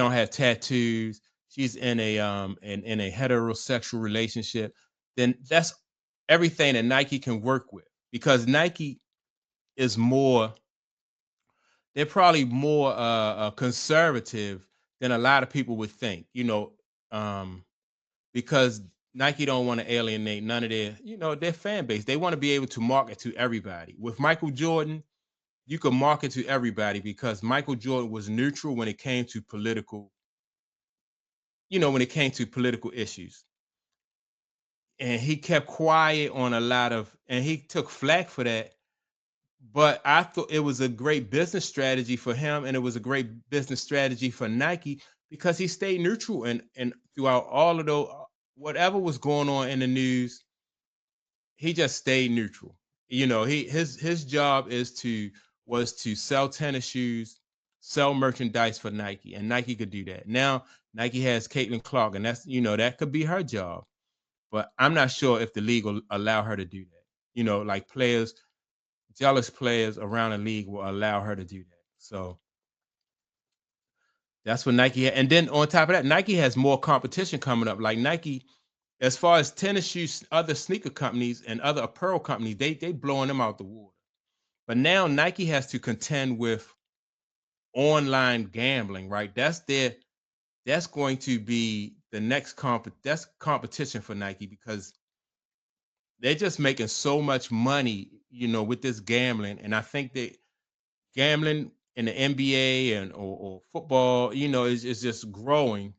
don't have tattoos, she's in a heterosexual relationship, then that's everything that Nike can work with because Nike is more they're probably more conservative than a lot of people would think, um, because Nike don't want to alienate none of their fan base. They want to be able to market to everybody. With Michael Jordan, you could market to everybody because Michael Jordan was neutral when it came to political issues. And he kept quiet on a lot of and he took flack for that. But I thought it was a great business strategy for him, and it was a great business strategy for Nike because he stayed neutral and throughout all of those whatever was going on in the news, he just stayed neutral. His job was to sell tennis shoes, sell merchandise for Nike, and Nike could do that. Now Nike has Caitlin Clark, and that could be her job. But I'm not sure if the league will allow her to do that. Like jealous players around the league will allow her to do that. So that's what and then on top of that, Nike has more competition coming up. Like Nike, as far as tennis shoes, other sneaker companies and other apparel companies, they blowing them out the water. But now Nike has to contend with online gambling, right? That's going to be the next that's competition for Nike because they're just making so much money, with this gambling. And I think that gambling in the NBA or football, is just growing.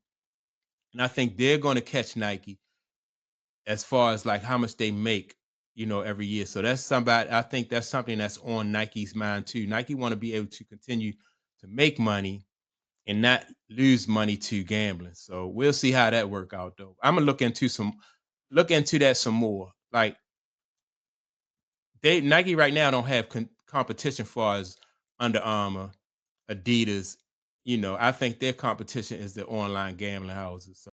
And I think they're going to catch Nike as far as like how much they make, every year. So I think that's something that's on Nike's mind too. Nike want to be able to continue to make money and not lose money to gambling. So we'll see how that work out though. I'm gonna look into that some more. Like they Nike right now don't have competition far as Under Armour, Adidas. I think their competition is the online gambling houses.